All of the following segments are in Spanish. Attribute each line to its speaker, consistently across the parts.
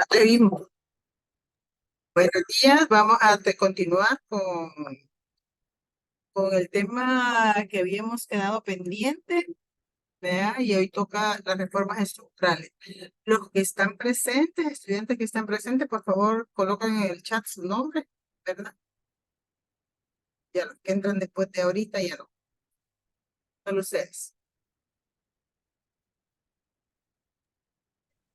Speaker 1: Te vimos. Buenos días, vamos a continuar con el tema que habíamos quedado pendiente, ¿verdad? Y hoy toca las reformas estructurales. Los que están presentes, estudiantes que están presentes, por favor, coloquen en el chat su nombre, ¿verdad? Ya los que entran después de ahorita, ya no, solo ustedes.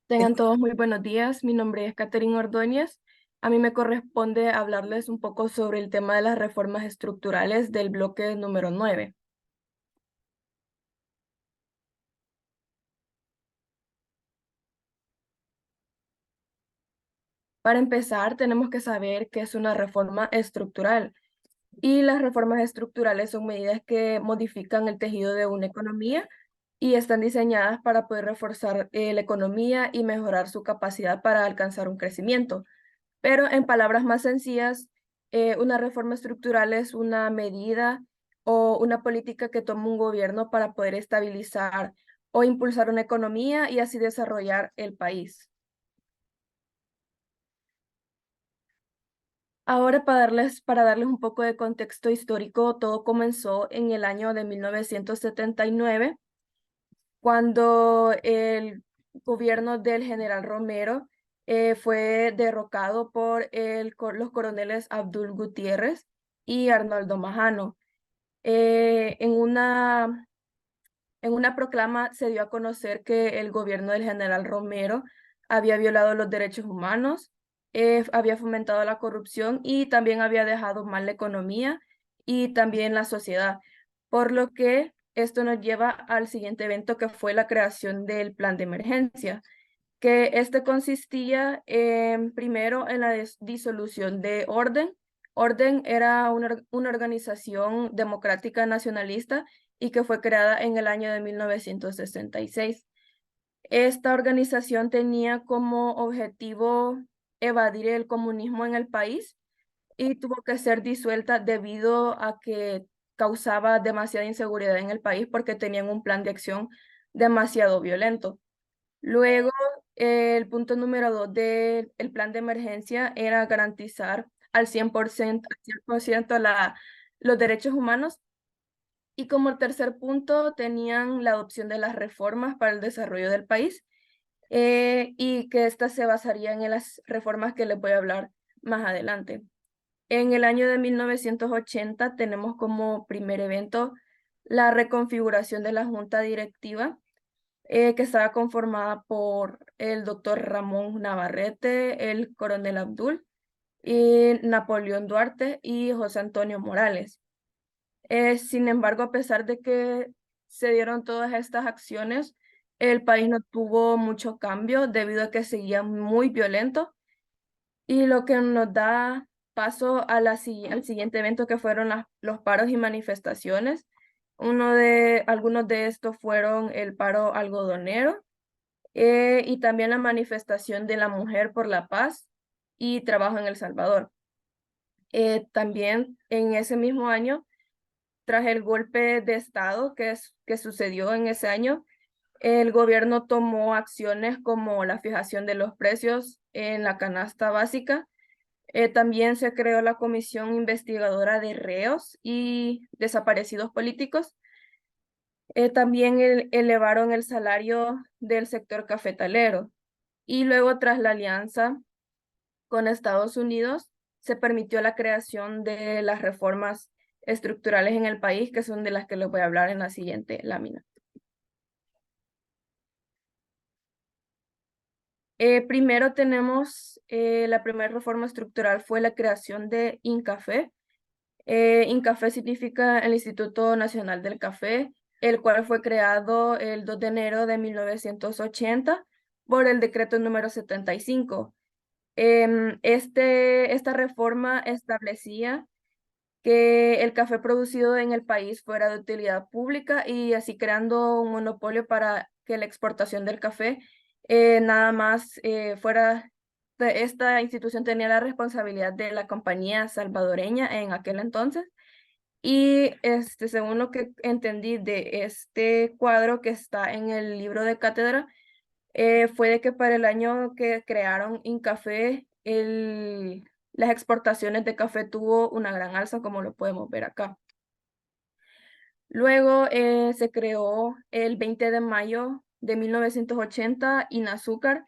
Speaker 2: Tengan
Speaker 1: Escu-
Speaker 2: todos muy buenos días. Mi nombre es Catherine Ordóñez. A mí me corresponde hablarles un poco sobre el tema de las reformas estructurales del bloque número 9. Para empezar, tenemos que saber qué es una reforma estructural. Y las reformas estructurales son medidas que modifican el tejido de una economía y están diseñadas para poder reforzar la economía y mejorar su capacidad para alcanzar un crecimiento. Pero en palabras más sencillas, una reforma estructural es una medida o una política que toma un gobierno para poder estabilizar o impulsar una economía y así desarrollar el país. Ahora para darles un poco de contexto histórico, todo comenzó en el año de 1979, cuando el gobierno del general Romero fue derrocado por los coroneles Abdul Gutiérrez y Arnoldo Majano. Eh, en una, en una proclama se dio a conocer que el gobierno del general Romero había violado los derechos humanos, había fomentado la corrupción y también había dejado mal la economía y también la sociedad. Por lo que esto nos lleva al siguiente evento que fue la creación del plan de emergencia, que este consistía primero en la disolución de Orden. Orden era una organización democrática nacionalista y que fue creada en el año de 1966. Esta organización tenía como objetivo evadir el comunismo en el país y tuvo que ser disuelta debido a que causaba demasiada inseguridad en el país porque tenían un plan de acción demasiado violento. Luego, el punto número 2 del plan de emergencia era garantizar al 100% los derechos humanos. Y como tercer punto, tenían la adopción de las reformas para el desarrollo del país y que éstas se basarían en las reformas que les voy a hablar más adelante. En el año de 1980 tenemos como primer evento la reconfiguración de la junta directiva, que estaba conformada por el doctor Ramón Navarrete, el coronel Abdul, y Napoleón Duarte y José Antonio Morales. Sin embargo, a pesar de que se dieron todas estas acciones, el país no tuvo mucho cambio debido a que seguía muy violento, y lo que nos da paso a al siguiente evento, que fueron los paros y manifestaciones. Algunos de estos fueron el paro algodonero, y también la manifestación de la mujer por la paz y trabajo en El Salvador. También en ese mismo año, tras el golpe de Estado que sucedió en ese año, el gobierno tomó acciones como la fijación de los precios en la canasta básica. También se creó la Comisión Investigadora de Reos y Desaparecidos Políticos. También elevaron el salario del sector cafetalero. Y luego, tras la alianza con Estados Unidos, se permitió la creación de las reformas estructurales en el país, que son de las que les voy a hablar en la siguiente lámina. Primero tenemos la primera reforma estructural fue la creación de INCAFE. INCAFE significa el Instituto Nacional del Café, el cual fue creado el 2 de enero de 1980 por el decreto número 75. Esta reforma establecía que el café producido en el país fuera de utilidad pública y así creando un monopolio para que la exportación del café nada más fuera. Esta institución tenía la responsabilidad de la compañía salvadoreña en aquel entonces. Y según lo que entendí de este cuadro que está en el libro de cátedra, fue de que para el año que crearon Incafé, las exportaciones de café tuvo una gran alza, como lo podemos ver acá. Luego se creó el 20 de mayo de 1980 INAZÚCAR.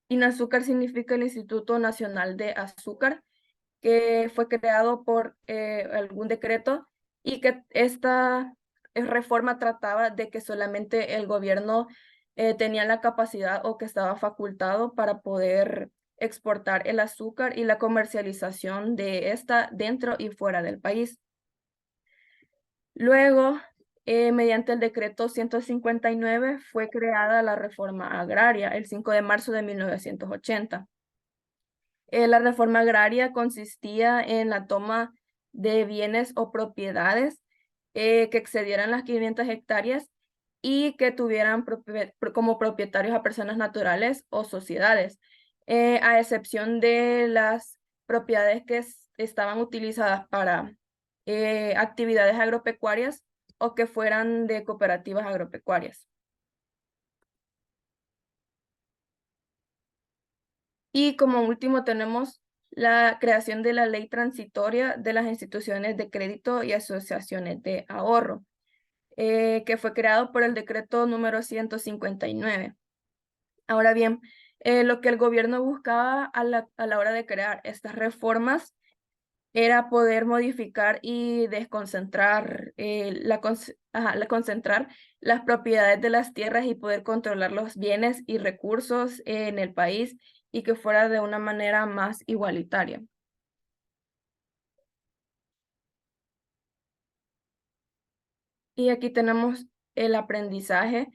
Speaker 2: INAZÚCAR significa el Instituto Nacional de Azúcar, que fue creado por algún decreto y que esta reforma trataba de que solamente el gobierno tenía la capacidad o que estaba facultado para poder exportar el azúcar y la comercialización de esta dentro y fuera del país. Luego, mediante el decreto 159, fue creada la reforma agraria el 5 de marzo de 1980. La reforma agraria consistía en la toma de bienes o propiedades que excedieran las 500 hectáreas y que tuvieran como propietarios a personas naturales o sociedades, a excepción de las propiedades que estaban utilizadas para actividades agropecuarias o que fueran de cooperativas agropecuarias. Y como último tenemos la creación de la ley transitoria de las instituciones de crédito y asociaciones de ahorro, que fue creado por el decreto número 159. Ahora bien, lo que el gobierno buscaba a la hora de crear estas reformas era poder modificar y desconcentrar, concentrar las propiedades de las tierras y poder controlar los bienes y recursos en el país y que fuera de una manera más igualitaria. Y aquí tenemos el aprendizaje.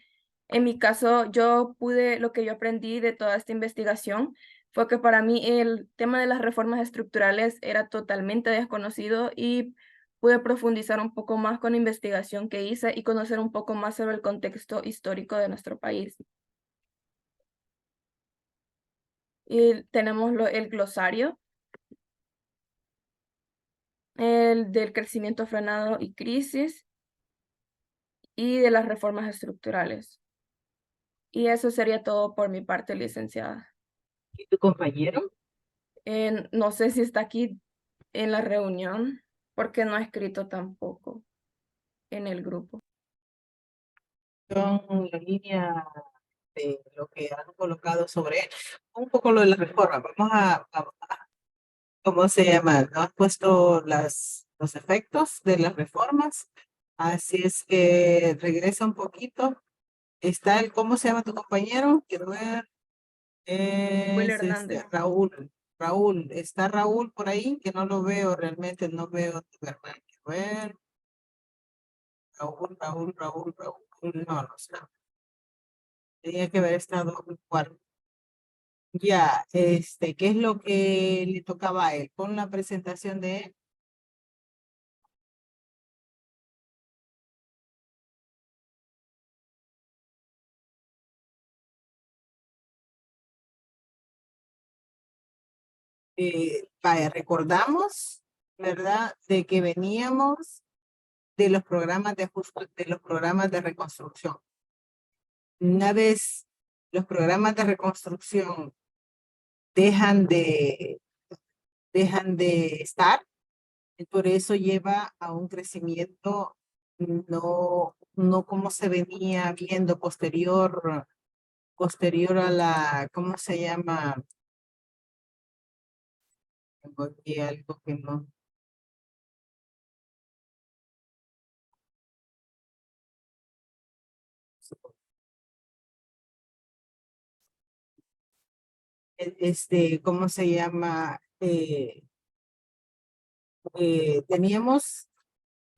Speaker 2: En mi caso, lo que yo aprendí de toda esta investigación fue que para mí el tema de las reformas estructurales era totalmente desconocido y pude profundizar un poco más con la investigación que hice y conocer un poco más sobre el contexto histórico de nuestro país. Y tenemos el glosario, el del crecimiento frenado y crisis y de las reformas estructurales. Y eso sería todo por mi parte, licenciada.
Speaker 1: ¿Y tu compañero?
Speaker 2: No sé si está aquí en la reunión, porque no ha escrito tampoco en el grupo.
Speaker 1: Son la línea de lo que han colocado sobre él. Un poco lo de la reforma. Vamos ¿cómo se llama? ¿No has puesto los efectos de las reformas? Así es que regresa un poquito. Está ¿cómo se llama tu compañero? Quiero ver.
Speaker 2: Will
Speaker 1: Es
Speaker 2: Hernández.
Speaker 1: Raúl. Raúl, ¿está Raúl por ahí? Que no lo veo, realmente no veo tu verdad. Quiero ver. Raúl. No, no está. Tenía que haber estado igual. Ya, ¿qué es lo que le tocaba a él? Con la presentación de él. Vaya, recordamos, ¿verdad? De que veníamos de los programas de ajuste, de los programas de reconstrucción. Una vez los programas de reconstrucción dejan de, dejan de estar, por eso lleva a un crecimiento no como se venía viendo posterior a la, ¿cómo se llama? Tengo aquí algo que no. ¿Cómo se llama?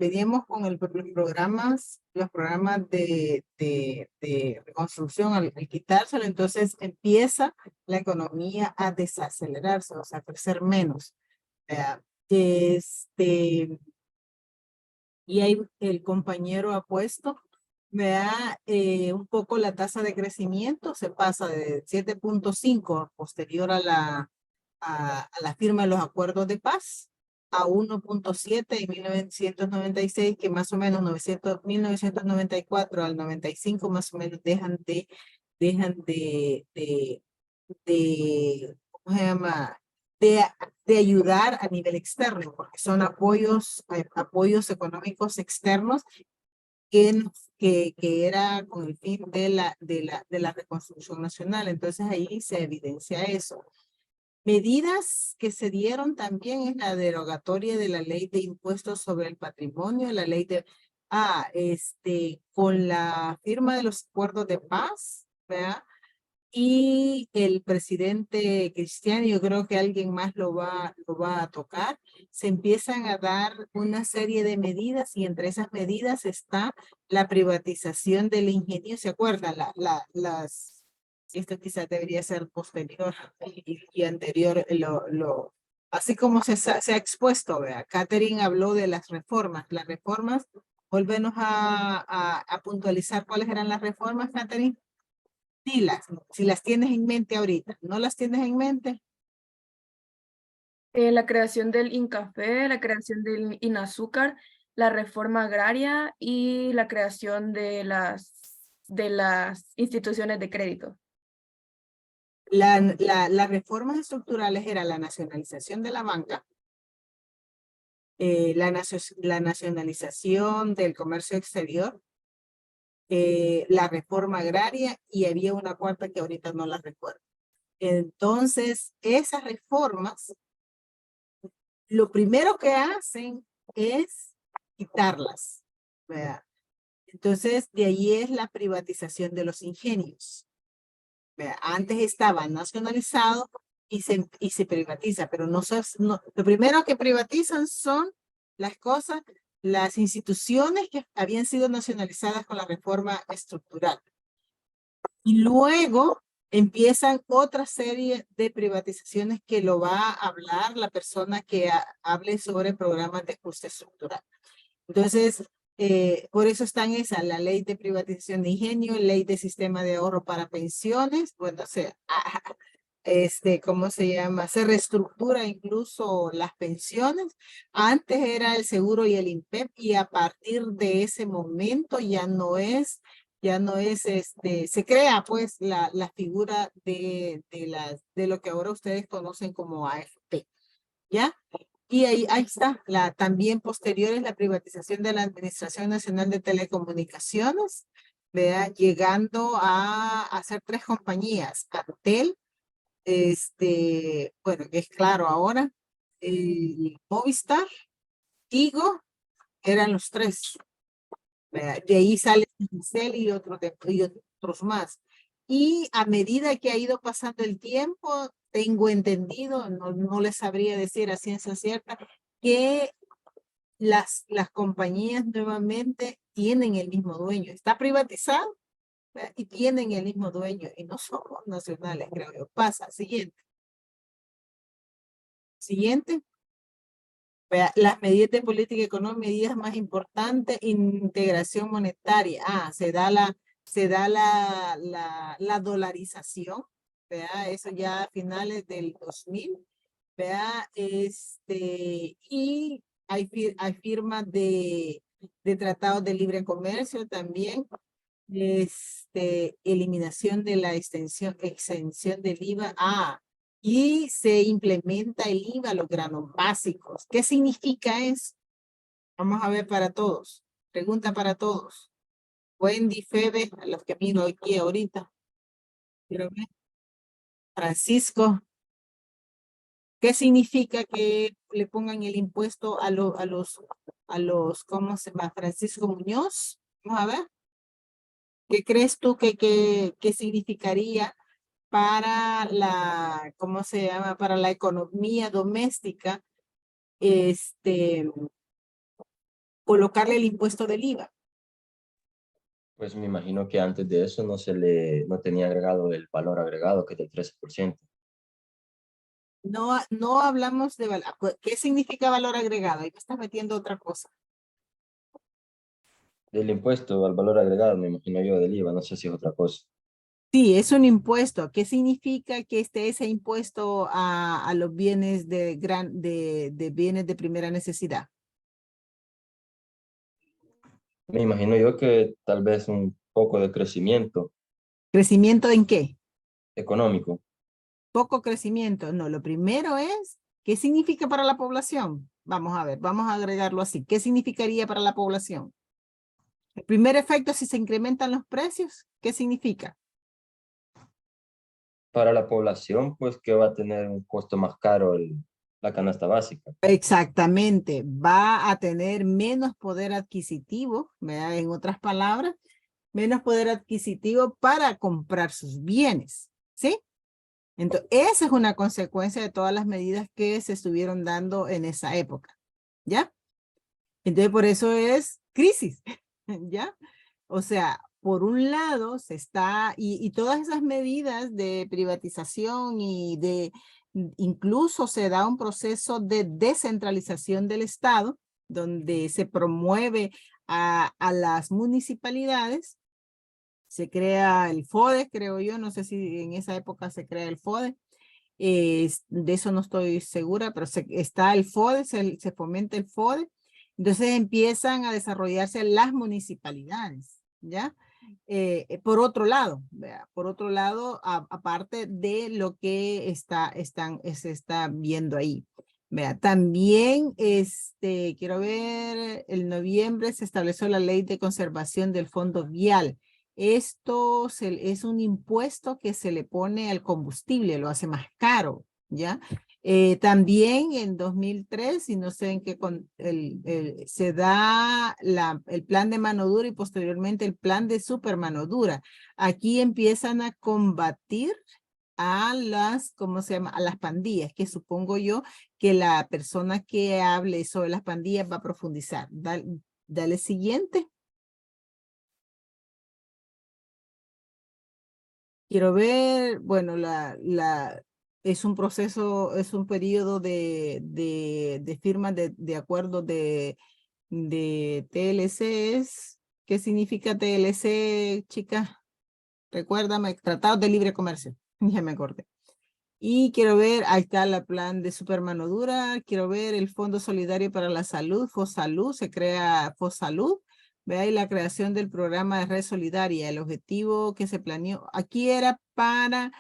Speaker 1: Veníamos con los programas de reconstrucción al quitárselo, entonces empieza la economía a desacelerarse, o sea, a crecer menos. ¿Verdad? Y ahí el compañero ha puesto, vea, un poco la tasa de crecimiento, se pasa de 7.5 posterior a la firma de los acuerdos de paz a 1.7 en 1996, que más o menos 1994 al 95 más o menos dejan de dejan ¿cómo se llama? De, de ayudar a nivel externo, porque son apoyos económicos externos que era con el fin de la reconstrucción nacional. Entonces ahí se evidencia eso. Medidas que se dieron también es la derogatoria de la ley de impuestos sobre el patrimonio, la ley de, con la firma de los acuerdos de paz, ¿verdad? Y el presidente Cristiano, yo creo que alguien más lo va a tocar, se empiezan a dar una serie de medidas y entre esas medidas está la privatización del ingenio. ¿Se acuerdan? Esto quizás debería ser posterior y anterior, así como se ha expuesto, vea. Catherine habló de las reformas, volvemos a puntualizar cuáles eran las reformas, Catherine. Si las tienes en mente ahorita, ¿no las tienes en mente?
Speaker 2: La creación del INCAFE, la creación del INAZÚCAR, la reforma agraria y la creación de las instituciones de crédito.
Speaker 1: Las reformas estructurales era la nacionalización de la banca, la nacionalización del comercio exterior, la reforma agraria y había una cuarta que ahorita no la recuerdo. Entonces, esas reformas, lo primero que hacen es quitarlas, ¿verdad? Entonces, de ahí es la privatización de los ingenios. ¿Verdad? Antes estaba nacionalizado y se privatiza, pero lo primero que privatizan son las cosas, las instituciones que habían sido nacionalizadas con la reforma estructural. Y luego empiezan otra serie de privatizaciones que lo va a hablar la persona que hable sobre programas de ajuste estructural. Entonces, por eso están esas, la ley de privatización de ingenio, ley de sistema de ahorro para pensiones, bueno, o sea, ¿cómo se llama? Se reestructura incluso las pensiones. Antes era el seguro y el INPEP y a partir de ese momento se crea pues la figura de lo que ahora ustedes conocen como AFP, ¿ya? Y ahí está, también posterior es la privatización de la Administración Nacional de Telecomunicaciones, ¿vea? Llegando a hacer 3 compañías, Cartel, bueno, que es claro ahora, Movistar, Tigo, eran los 3. ¿Verdad? De ahí sale Telcel y otros más. Y a medida que ha ido pasando el tiempo, tengo entendido, no les sabría decir a ciencia cierta, que las compañías nuevamente tienen el mismo dueño. Está privatizado, ¿verdad? Y tienen el mismo dueño y no somos nacionales, creo yo. Pasa, siguiente. Siguiente. Vea, las medidas de política económica, medidas más importantes, integración monetaria. Se da la dolarización, vea, eso ya a finales del 2000, vea, y hay firmas de tratados de libre comercio también, eliminación de la exención del IVA. Y se implementa el IVA a los granos básicos. ¿Qué significa eso? Vamos a ver para todos. Pregunta para todos. Wendy, Febe, a los que miro aquí ahorita. Quiero ver. Francisco, ¿qué significa que le pongan el impuesto ¿cómo se llama? Francisco Muñoz. Vamos a ver. ¿Qué crees tú que significaría para ¿cómo se llama? Para la economía doméstica, colocarle el impuesto del IVA?
Speaker 3: Pues me imagino que antes de eso no tenía agregado el valor agregado, que es del 13%.
Speaker 1: No hablamos de valor. ¿Qué significa valor agregado? Ahí me estás metiendo otra cosa.
Speaker 3: Del impuesto al valor agregado, me imagino yo, del IVA, no sé si es otra cosa.
Speaker 1: Sí, es un impuesto. ¿Qué significa que esté ese impuesto a los bienes de bienes de primera necesidad?
Speaker 3: Me imagino yo que tal vez un poco de crecimiento.
Speaker 1: ¿Crecimiento en qué?
Speaker 3: Económico.
Speaker 1: Poco crecimiento. No, lo primero es, ¿qué significa para la población? Vamos a ver, vamos a agregarlo así. ¿Qué significaría para la población? El primer efecto, si se incrementan los precios, ¿qué significa?
Speaker 3: Para la población, pues que va a tener un costo más caro la canasta básica.
Speaker 1: Exactamente, va a tener menos poder adquisitivo, ¿verdad? En otras palabras, menos poder adquisitivo para comprar sus bienes, ¿sí? Entonces, esa es una consecuencia de todas las medidas que se estuvieron dando en esa época, ¿ya? Entonces, por eso es crisis, ¿ya? O sea, por un lado se está, y todas esas medidas de privatización y de, incluso se da un proceso de descentralización del Estado, donde se promueve a las municipalidades, se crea el FODE, creo yo, no sé si en esa época se crea el FODE, de eso no estoy segura, pero está el FODE, se fomenta el FODE, entonces empiezan a desarrollarse las municipalidades, ¿ya? Por otro lado, ¿vea? Por otro lado, aparte de lo que se está viendo ahí. Vea, también, quiero ver, el noviembre se estableció la ley de conservación del fondo vial. Esto es un impuesto que se le pone al combustible, lo hace más caro, ¿ya? También en 2003, y no sé en qué, se da el plan de mano dura y posteriormente el plan de super mano dura. Aquí empiezan a combatir a las, ¿cómo se llama? A las pandillas, que supongo yo que la persona que hable sobre las pandillas va a profundizar. Dale siguiente. Quiero ver, bueno, es un proceso, es un periodo de firma de acuerdos de TLCs. ¿Qué significa TLC, chica? Recuérdame, Tratado de Libre Comercio. Ya me acordé. Y quiero ver, ahí está el plan de Supermano Dura. Quiero ver el Fondo Solidario para la Salud, FOSALUD, se crea FOSALUD. Ve ahí la creación del programa de red solidaria. El objetivo que se planeó aquí era para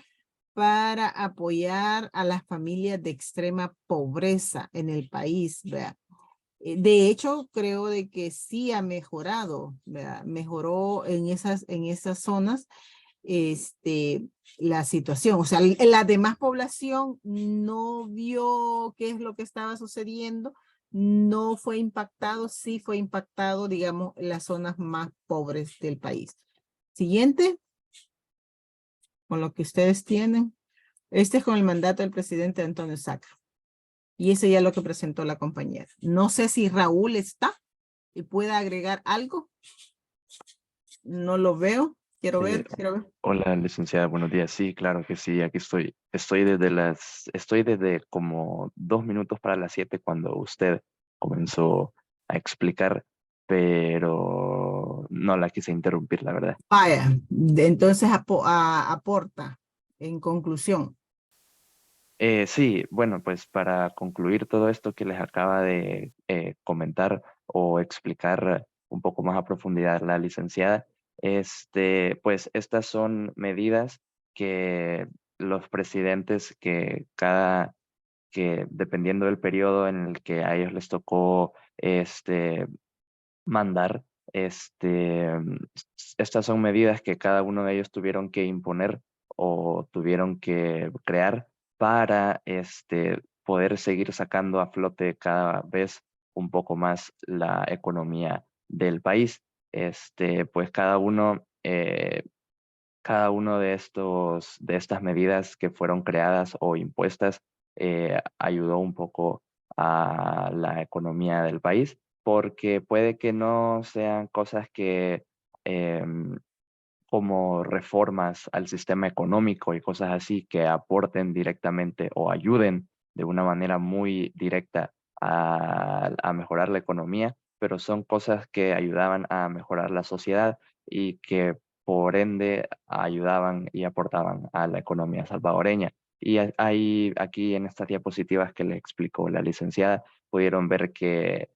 Speaker 1: apoyar a las familias de extrema pobreza en el país. ¿Vea? De hecho, creo de que sí ha mejorado, ¿verdad? Mejoró en esas zonas la situación. O sea, la demás población no vio qué es lo que estaba sucediendo, no fue impactado, sí fue impactado, digamos, en las zonas más pobres del país. Siguiente, con lo que ustedes tienen. Este es con el mandato del presidente Antonio Sacro. Y ese ya es lo que presentó la compañera. No sé si Raúl está y pueda agregar algo. No lo veo. Quiero ver, quiero ver.
Speaker 4: Hola, licenciada, buenos días. Sí, claro que sí, aquí estoy. Estoy desde como 2 minutos para las 7 cuando usted comenzó a explicar, pero no la quise interrumpir, la verdad.
Speaker 1: Vaya, entonces aporta en conclusión.
Speaker 4: Sí, bueno, pues para concluir todo esto que les acaba de comentar o explicar un poco más a profundidad la licenciada, pues estas son medidas que los presidentes que dependiendo del periodo en el que a ellos les tocó mandar, estas son medidas que cada uno de ellos tuvieron que imponer o tuvieron que crear para poder seguir sacando a flote cada vez un poco más la economía del país. Pues cada uno de estas medidas que fueron creadas o impuestas ayudó un poco a la economía del país, porque puede que no sean cosas que como reformas al sistema económico y cosas así que aporten directamente o ayuden de una manera muy directa a mejorar la economía, pero son cosas que ayudaban a mejorar la sociedad y que por ende ayudaban y aportaban a la economía salvadoreña. Y ahí, aquí en estas diapositivas que le explicó la licenciada, pudieron ver que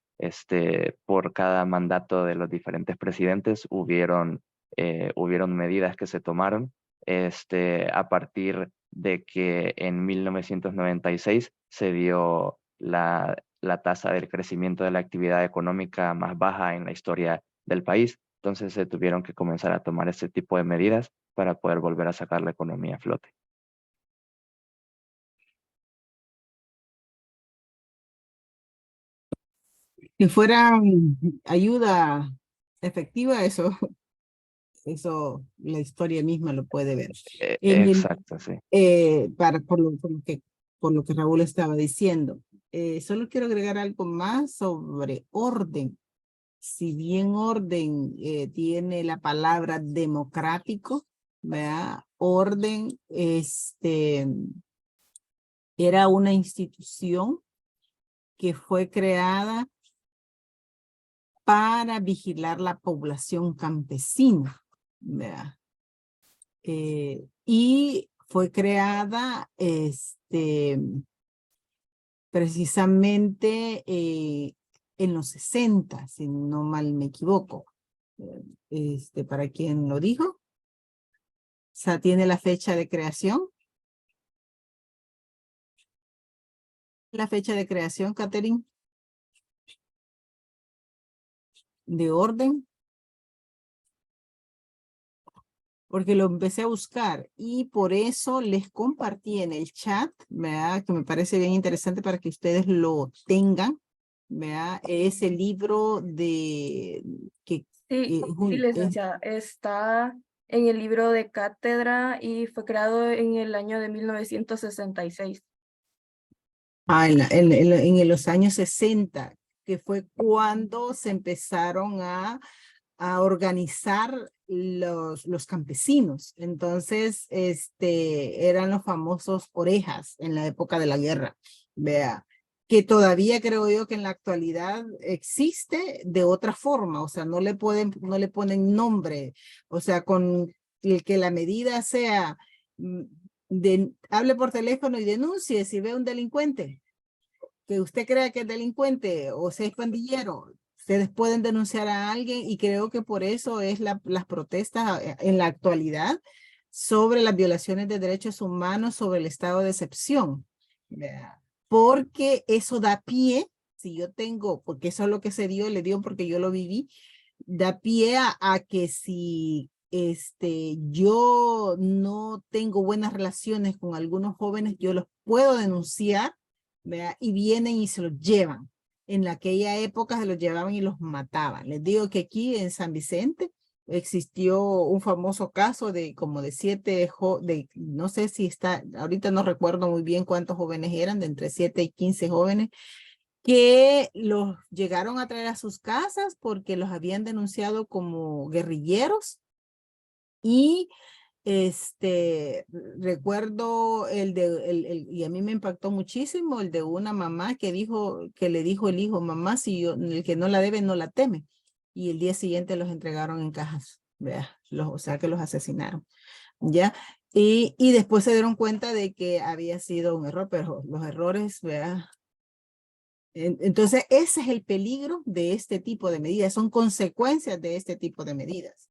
Speaker 4: por cada mandato de los diferentes presidentes hubieron medidas que se tomaron a partir de que en 1996 se dio la tasa del crecimiento de la actividad económica más baja en la historia del país. Entonces se tuvieron que comenzar a tomar este tipo de medidas para poder volver a sacar la economía a flote.
Speaker 1: Si fuera ayuda efectiva, eso la historia misma lo puede ver. En el,
Speaker 4: Exacto, sí.
Speaker 1: por lo que Raúl estaba diciendo. Solo quiero agregar algo más sobre orden. Si bien orden tiene la palabra democrático, ¿verdad? Orden, era una institución que fue creada para vigilar la población campesina, ¿verdad? Y fue creada, precisamente en los 60, si no mal me equivoco. Para quien lo dijo, o sea, tiene la fecha de creación. La fecha de creación, Catherine, de orden, porque lo empecé a buscar y por eso les compartí en el chat, ¿verdad? Que me parece bien interesante para que ustedes lo tengan, ¿verdad? Es el libro de que
Speaker 2: Sí, sí, licenciada. Está en el libro de cátedra y fue creado en el año de 1966.
Speaker 1: en los años 60, que fue cuando se empezaron a organizar los campesinos. Entonces, eran los famosos orejas en la época de la guerra. Vea, que todavía creo yo que en la actualidad existe de otra forma, o sea, no le ponen nombre, o sea, con el que la medida sea, hable por teléfono y denuncie si ve un delincuente, que usted crea que es delincuente o sea es pandillero. Ustedes pueden denunciar a alguien y creo que por eso es las protestas en la actualidad sobre las violaciones de derechos humanos, sobre el estado de excepción. ¿Verdad? Porque eso da pie, si yo tengo, porque eso es lo que se dio, le dio porque yo lo viví, da pie a que si yo no tengo buenas relaciones con algunos jóvenes, yo los puedo denunciar, ¿verdad? Y vienen y se los llevan. En aquella época se los llevaban y los mataban. Les digo que aquí en San Vicente existió un famoso caso de como de 7, no sé si está, ahorita no recuerdo muy bien cuántos jóvenes eran, de entre 7 y 15 jóvenes, que los llegaron a traer a sus casas porque los habían denunciado como guerrilleros. Y recuerdo y a mí me impactó muchísimo el de una mamá que le dijo el hijo, mamá, si el que no la debe no la teme. Y el día siguiente los entregaron en cajas, vea, o sea que los asesinaron, ¿ya? Y después se dieron cuenta de que había sido un error, pero los errores, vea. Entonces ese es el peligro de este tipo de medidas, son consecuencias de este tipo de medidas,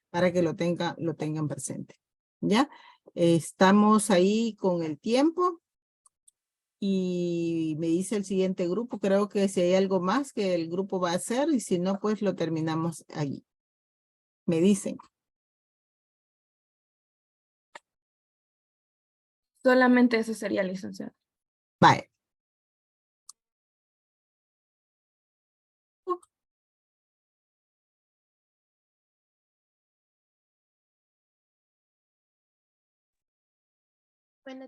Speaker 1: para que lo tengan presente. ¿Ya? Estamos ahí con el tiempo y me dice el siguiente grupo, creo que si hay algo más que el grupo va a hacer y si no, pues lo terminamos allí. Me dicen.
Speaker 2: Solamente eso sería, licenciada.
Speaker 1: Vale.